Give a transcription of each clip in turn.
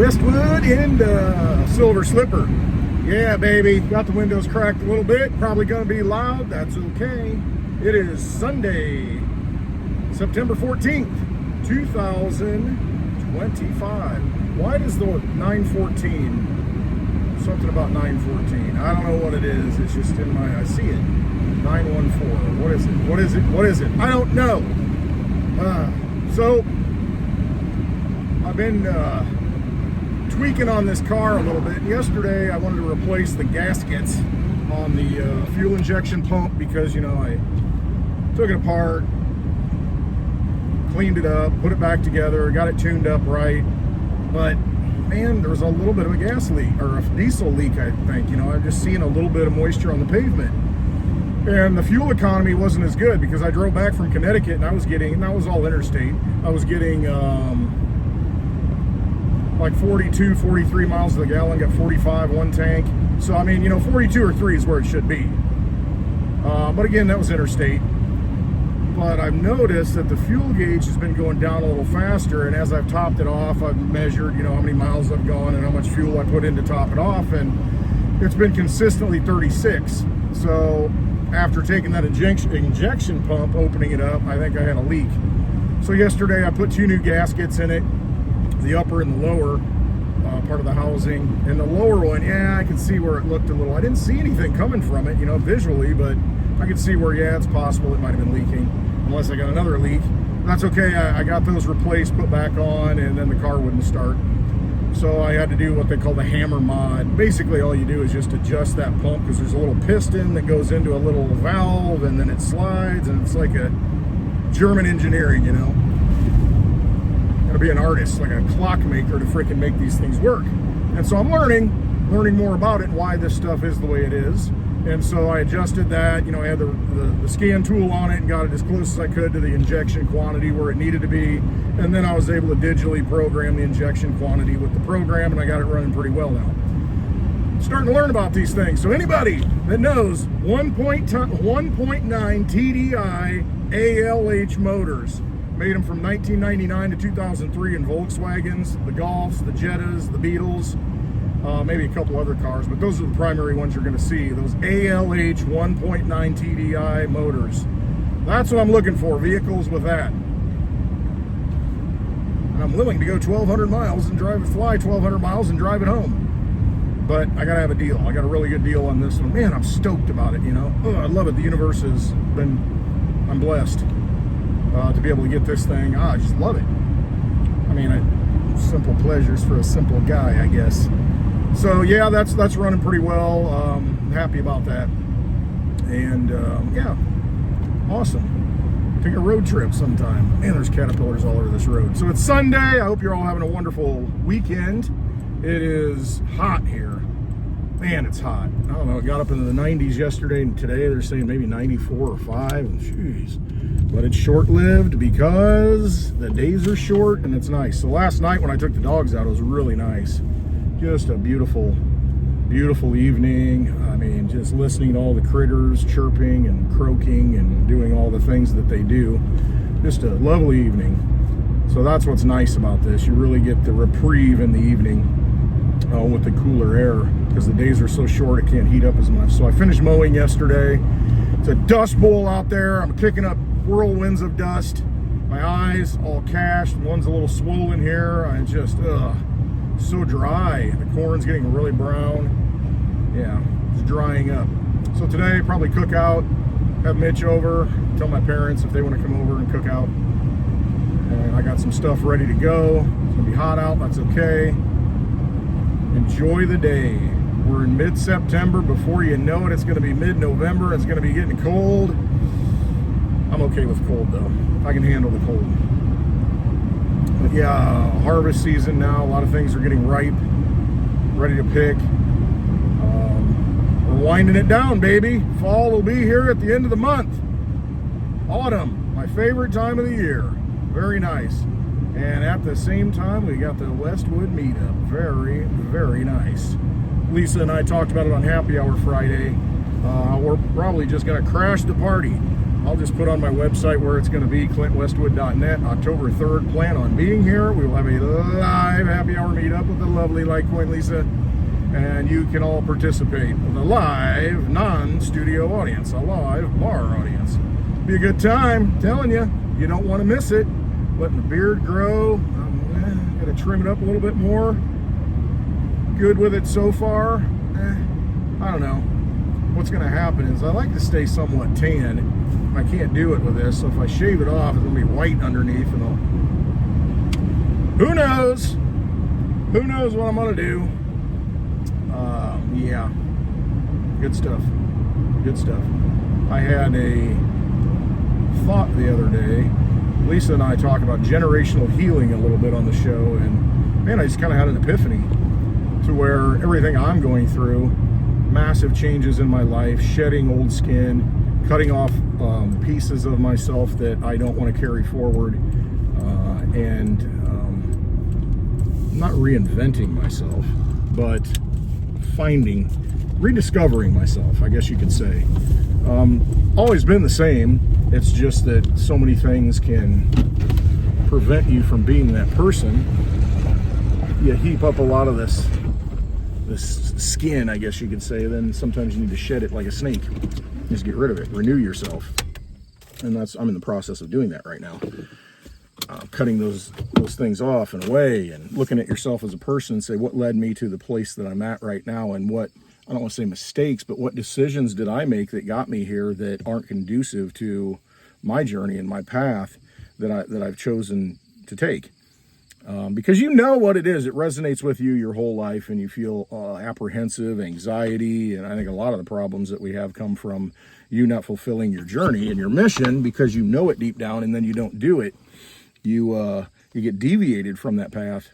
Westwood and Silver Slipper. Yeah, baby. Got the windows cracked a little bit. Probably going to be loud. That's okay. It is Sunday, September 14th, 2025. Why does the 914, something about 914? I don't know what it is. It's just in my, I see it. 914. What is it? What is it? What is it? I don't know. So, I've been tweaking on this car a little bit. Yesterday I wanted to replace the gaskets on the fuel injection pump because, you know, I took it apart, cleaned it up, put it back together, got it tuned up right, but man, there was a little bit of a gas leak, or a diesel leak, I think. You know, I'm just seeing a little bit of moisture on the pavement, and the fuel economy wasn't as good because I drove back from Connecticut and I was getting, and that was all interstate, I was getting like 42, 43 miles to the gallon, got 45 one tank. So, I mean, you know, 42 or 3 is where it should be. But again, that was interstate. But I've noticed that the fuel gauge has been going down a little faster, and as I've topped it off, I've measured, you know, how many miles I've gone and how much fuel I put in to top it off, and it's been consistently 36. So, after taking that injection pump, opening it up, I think I had a leak. So yesterday I put 2 new gaskets in it, the upper and the lower part of the housing. And the lower one, yeah, I could see where it looked a little, I didn't see anything coming from it, you know, visually, but I could see where, yeah, it's possible it might have been leaking, unless I got another leak. That's okay. I got those replaced, put back on, and then the car wouldn't start. So I had to do what they call the hammer mod. Basically all you do is just adjust that pump, because there's a little piston that goes into a little valve, and then it slides, and it's like a German engineering, you know. Gotta be an artist, like a clockmaker, to freaking make these things work. And so I'm learning more about it and why this stuff is the way it is. And so I adjusted that, you know, I had the scan tool on it and got it as close as I could to the injection quantity where it needed to be. And then I was able to digitally program the injection quantity with the program, and I got it running pretty well now. Starting to learn about these things. So anybody that knows 1.9 TDI ALH motors, made them from 1999 to 2003 in Volkswagens, the Golfs, the Jettas, the Beetles, maybe a couple other cars, but those are the primary ones you're going to see, those ALH 1.9 TDI motors. That's what I'm looking for, vehicles with that. And I'm willing to go 1,200 miles and fly 1,200 miles and drive it home. But I got to have a deal. I got a really good deal on this one. Man, I'm stoked about it, you know. Oh, I love it. The universe has been, I'm blessed to be able to get this thing. I just love it. I mean, simple pleasures for a simple guy, I guess. So yeah, that's running pretty well. Happy about that. And yeah, awesome. Take a road trip sometime. Man, there's caterpillars all over this road. So it's Sunday. I hope you're all having a wonderful weekend. It is hot here. Man, it's hot. I don't know, it got up into the 90s yesterday, and today they're saying maybe 94 or 5. Jeez. But it's short-lived because the days are short and it's nice. So last night when I took the dogs out, it was really nice. Just a beautiful, beautiful evening. I mean, just listening to all the critters chirping and croaking and doing all the things that they do. Just a lovely evening. So that's what's nice about this. You really get the reprieve in the evening with the cooler air, because the days are so short it can't heat up as much. So I finished mowing yesterday. It's a dust bowl out there. I'm kicking up whirlwinds of dust. My eyes all cashed. One's a little swollen here. I just, so dry. The corn's getting really brown. Yeah, it's drying up. So today, probably cook out, have Mitch over, tell my parents if they want to come over and cook out. And I got some stuff ready to go. It's gonna be hot out, that's okay. Enjoy the day. We're in mid-September. Before you know it, it's gonna be mid-November. It's gonna be getting cold. I'm okay with cold though. I can handle the cold. But yeah, harvest season now. A lot of things are getting ripe, ready to pick. We're winding it down, baby. Fall will be here at the end of the month. Autumn, my favorite time of the year. Very nice. And at the same time, we got the Westwood meetup. Very, very nice. Lisa and I talked about it on Happy Hour Friday. We're probably just gonna crash the party. I'll just put on my website where it's going to be, clintwestwood.net. October 3rd, plan on being here. We will have a live happy hour meetup with the lovely Litecoin Lisa, and you can all participate with a live non-studio audience, a live bar audience. Be a good time, I'm telling you. You don't want to miss it. Letting the beard grow. I'm going to trim it up a little bit more. Good with it so far. I don't know. What's going to happen is I like to stay somewhat tan. I can't do it with this, so if I shave it off, it's going to be white underneath, and who knows? Who knows what I'm going to do? Yeah. Good stuff. Good stuff. I had a thought the other day. Lisa and I talk about generational healing a little bit on the show, and man, I just kind of had an epiphany to where everything I'm going through, massive changes in my life, shedding old skin, cutting off pieces of myself that I don't want to carry forward, and not reinventing myself, but rediscovering myself, I guess you could say. Always been the same. It's just that so many things can prevent you from being that person. You heap up a lot of this skin, I guess you could say, then sometimes you need to shed it like a snake. Just get rid of it, renew yourself. And I'm in the process of doing that right now. Cutting those things off and away, and looking at yourself as a person and say, what led me to the place that I'm at right now, and what, I don't want to say mistakes, but what decisions did I make that got me here that aren't conducive to my journey and my path that I've chosen to take. Because you know what it is. It resonates with you your whole life, and you feel apprehensive, anxiety, and I think a lot of the problems that we have come from you not fulfilling your journey and your mission because you know it deep down, and then you don't do it. You get deviated from that path.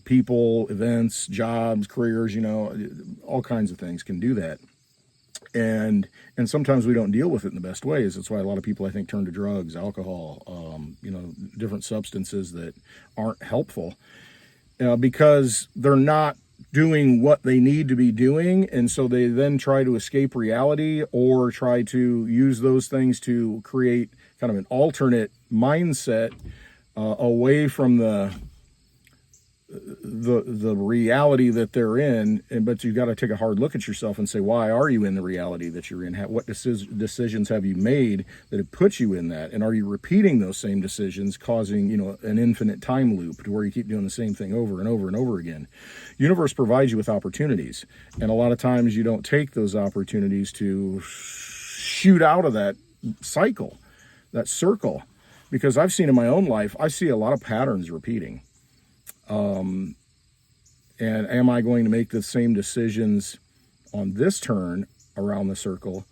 People, events, jobs, careers, all kinds of things can do that. And sometimes we don't deal with it in the best ways. That's why a lot of people, I think, turn to drugs, alcohol, different substances that aren't helpful, because they're not doing what they need to be doing. And so they then try to escape reality or try to use those things to create kind of an alternate mindset away from the reality that they're in. But you've got to take a hard look at yourself and say, why are you in the reality that you're in? What decisions have you made that have put you in that? And are you repeating those same decisions, causing an infinite time loop to where you keep doing the same thing over and over and over again? Universe provides you with opportunities, and a lot of times you don't take those opportunities to shoot out of that cycle, that circle. Because I've seen in my own life, I see a lot of patterns repeating. And am I going to make the same decisions on this turn around the circle?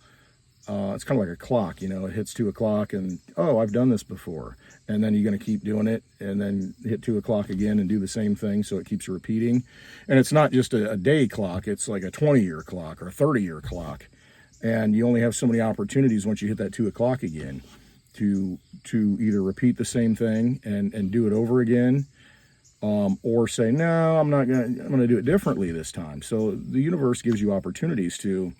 It's kind of like a clock, it hits 2 o'clock and, oh, I've done this before. And then you're going to keep doing it and then hit 2 o'clock again and do the same thing. So it keeps repeating. And it's not just a day clock. It's like a 20-year clock or a 30-year clock. And you only have so many opportunities once you hit that 2 o'clock again to either repeat the same thing and do it over again, or say, no, I'm going to do it differently this time. So the universe gives you opportunities to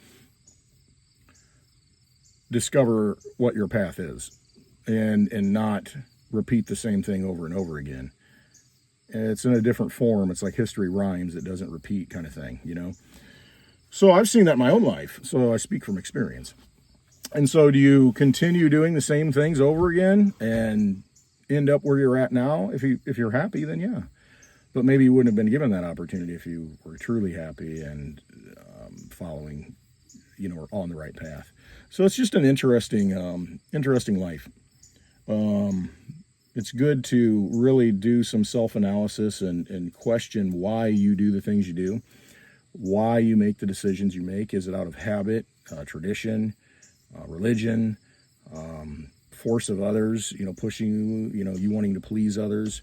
discover what your path is and not repeat the same thing over and over again. And it's in a different form. It's like history rhymes. It doesn't repeat kind of thing, So I've seen that in my own life. So I speak from experience. And so do you continue doing the same things over again and end up where you're at now? If you're happy, then yeah. But maybe you wouldn't have been given that opportunity if you were truly happy and following, or on the right path. So it's just an interesting life. It's good to really do some self-analysis and question why you do the things you do, why you make the decisions you make. Is it out of habit, tradition, religion, force of others, pushing you, you wanting to please others?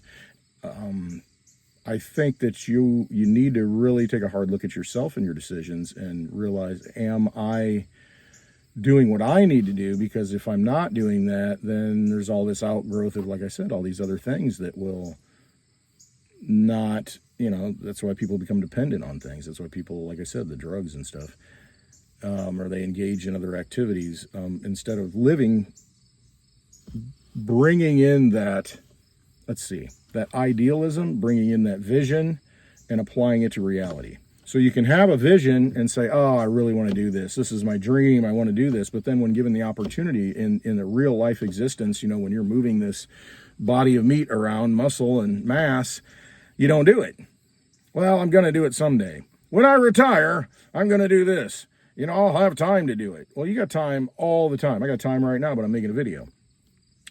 I think that you need to really take a hard look at yourself and your decisions and realize, am I doing what I need to do? Because if I'm not doing that, then there's all this outgrowth of, like I said, all these other things that will not, that's why people become dependent on things. That's why people, like I said, the drugs and stuff. or they engage in other activities, instead of living, bringing in that, that idealism, bringing in that vision and applying it to reality. So you can have a vision and say, oh, I really want to do this. This is my dream. I want to do this. But then when given the opportunity in the real life existence, when you're moving this body of meat around, muscle and mass, you don't do it. Well, I'm going to do it someday. When I retire, I'm going to do this. I'll have time to do it. Well, you got time all the time. I got time right now, but I'm making a video.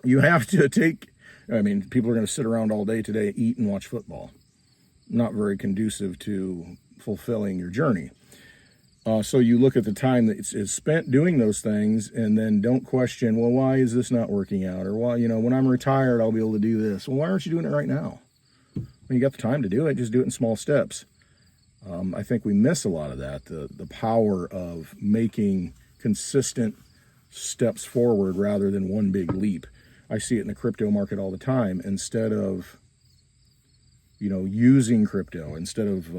You have to people are going to sit around all day today, eat and watch football. Not very conducive to fulfilling your journey. So you look at the time that is spent doing those things, and then don't question, well, why is this not working out? Or, well, when I'm retired, I'll be able to do this. Well, why aren't you doing it right now? When you got the time to do it, just do it in small steps. I think we miss a lot of that, the power of making consistent steps forward rather than one big leap. I see it in the crypto market all the time. Instead of using crypto, instead of,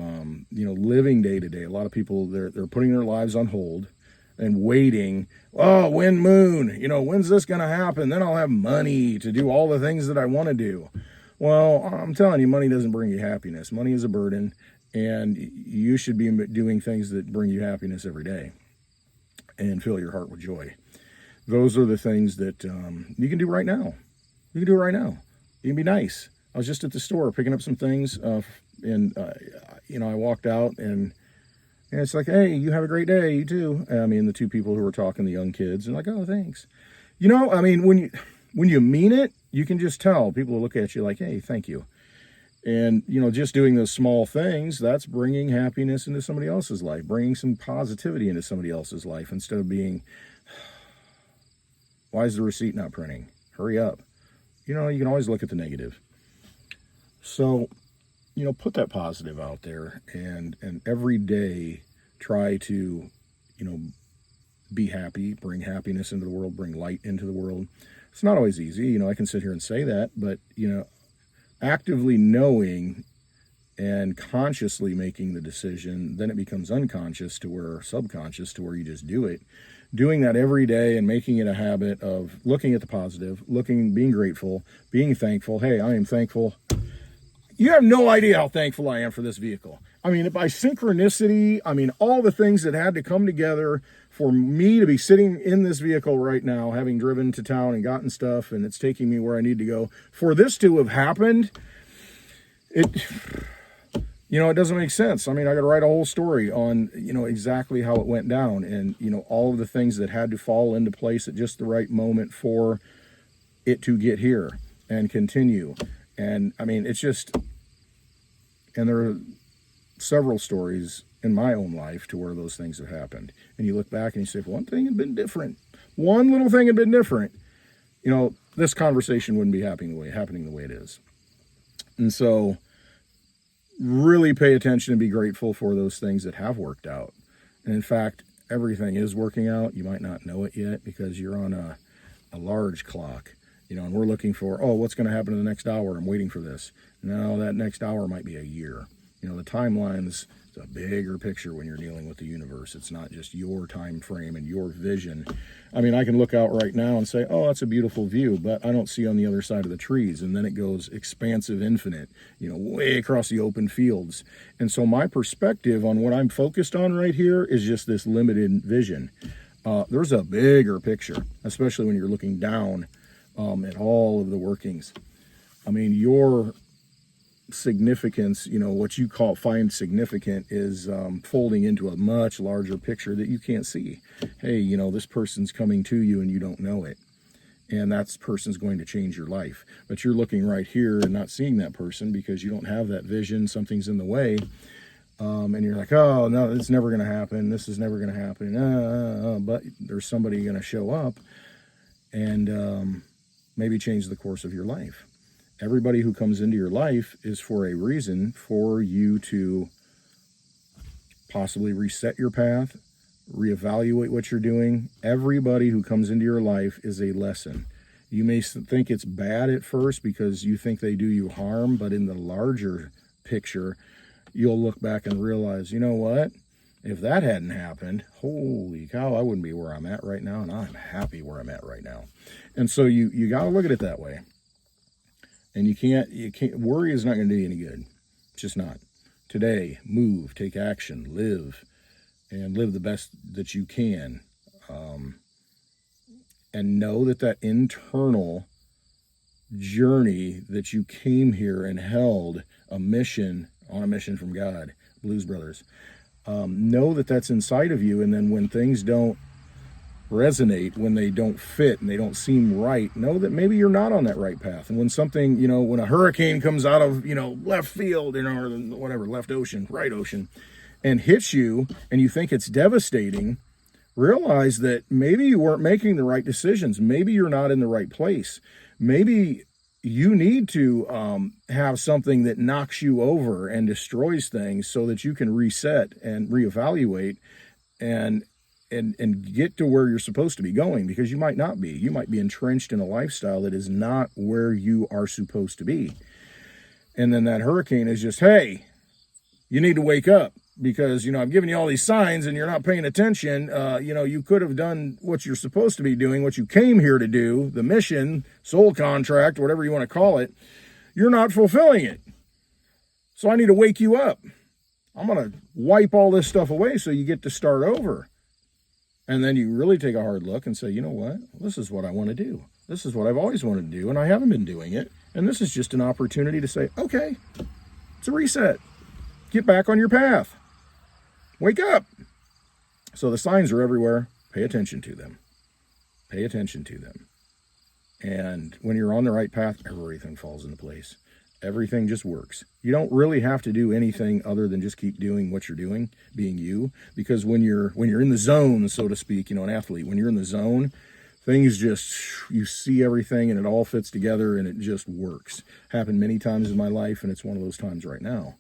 living day to day. A lot of people, they're putting their lives on hold and waiting. Oh, when moon, when's this going to happen? Then I'll have money to do all the things that I want to do. Well, I'm telling you, money doesn't bring you happiness. Money is a burden, and you should be doing things that bring you happiness every day and fill your heart with joy. Those are the things that you can do right now. You can do it right now. You can be nice. I was just at the store picking up some things, and I walked out, and it's like, hey, you have a great day, you too. The two people who were talking, the young kids, and like, oh, thanks. When you mean it, you can just tell. People will look at you like, hey, thank you. And, just doing those small things, that's bringing happiness into somebody else's life, bringing some positivity into somebody else's life, instead of being, why is the receipt not printing? Hurry up. You can always look at the negative. So, put that positive out there, and every day try to, be happy, bring happiness into the world, bring light into the world. It's not always easy. I can sit here and say that, but, actively knowing and consciously making the decision, then it becomes unconscious subconscious to where you just do it. Doing that every day and making it a habit of looking at the positive, being grateful, being thankful. Hey, I am thankful. You have no idea how thankful I am for this vehicle. By synchronicity, all the things that had to come together for me to be sitting in this vehicle right now, having driven to town and gotten stuff, and it's taking me where I need to go. For this to have happened, it doesn't make sense. I got to write a whole story on, exactly how it went down, and, all of the things that had to fall into place at just the right moment for it to get here and continue. And it's just, and there are several stories in my own life to where those things have happened. And you look back and you say, if one thing had been different, one little thing had been different, this conversation wouldn't be happening the way it is. And so really pay attention and be grateful for those things that have worked out. And in fact, everything is working out. You might not know it yet because you're on a large clock. And we're looking for, what's going to happen in the next hour? I'm waiting for this. No, that next hour might be a year. The timeline's a bigger picture when you're dealing with the universe. It's not just your time frame and your vision. I can look out right now and say, oh, that's a beautiful view, but I don't see on the other side of the trees. And then it goes expansive, infinite, way across the open fields. And so my perspective on what I'm focused on right here is just this limited vision. There's a bigger picture, especially when you're looking down at all of the workings. Your significance, what you find significant is folding into a much larger picture that you can't see. Hey, this person's coming to you and you don't know it. And that person's going to change your life. But you're looking right here and not seeing that person because you don't have that vision. Something's in the way. And you're like, oh, no, it's never going to happen. This is never going to happen. But there's somebody going to show up and maybe change the course of your life. Everybody who comes into your life is for a reason, for you to possibly reset your path, reevaluate what you're doing. Everybody who comes into your life is a lesson. You may think it's bad at first because you think they do you harm, but in the larger picture, you'll look back and realize, you know what? If that hadn't happened, holy cow, I wouldn't be where I'm at right now, and I'm happy where I'm at right now. And so you got to look at it that way. And you can't, worry is not going to do you any good. It's just not. Today, move, take action, live, and live the best that you can. And know that that internal journey that you came here and held on a mission from God, Blues Brothers, know that that's inside of you. And then when things don't resonate, when they don't fit and they don't seem right, know that maybe you're not on that right path. And when something, when a hurricane comes out of, left field, or whatever, left ocean, right ocean, and hits you and you think it's devastating, realize that maybe you weren't making the right decisions. Maybe you're not in the right place. Maybe you need to have something that knocks you over and destroys things so that you can reset and reevaluate and get to where you're supposed to be going, because you might not be. You might be entrenched in a lifestyle that is not where you are supposed to be. And then that hurricane is just, hey, you need to wake up, because, I've given you all these signs and you're not paying attention. You could have done what you're supposed to be doing, what you came here to do, the mission, soul contract, whatever you want to call it. You're not fulfilling it. So I need to wake you up. I'm going to wipe all this stuff away so you get to start over. And then you really take a hard look and say, you know what? This is what I want to do. This is what I've always wanted to do, and I haven't been doing it. And this is just an opportunity to say, okay, it's a reset. Get back on your path. Wake up. So the signs are everywhere. Pay attention to them. Pay attention to them. And when you're on the right path, everything falls into place. Everything just works. You don't really have to do anything other than just keep doing what you're doing, being you. Because when you're in the zone, so to speak, an athlete, when you're in the zone, things just, you see everything and it all fits together and it just works. Happened many times in my life, and it's one of those times right now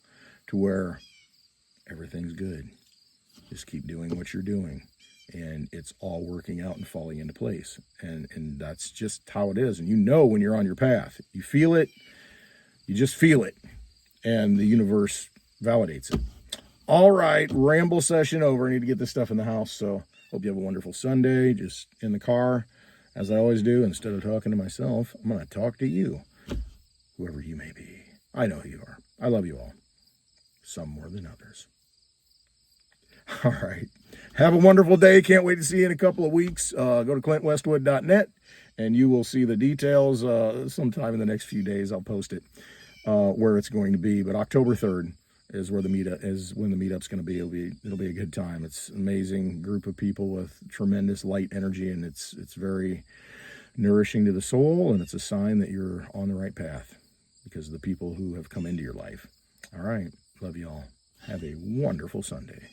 to where everything's good. Just keep doing what you're doing, and it's all working out and falling into place. And that's just how it is. And when you're on your path, you feel it. You just feel it, and the universe validates it. All right, ramble session over. I need to get this stuff in the house, so hope you have a wonderful Sunday. Just in the car, as I always do, instead of talking to myself, I'm going to talk to you, whoever you may be. I know who you are. I love you all, some more than others. All right, have a wonderful day. Can't wait to see you in a couple of weeks. Go to clintwestwood.net. And you will see the details sometime in the next few days. I'll post it where it's going to be. But October 3rd is when the meetup's going to be. It'll be a good time. It's an amazing group of people with tremendous light energy, and it's very nourishing to the soul. And it's a sign that you're on the right path because of the people who have come into your life. All right, love you all. Have a wonderful Sunday.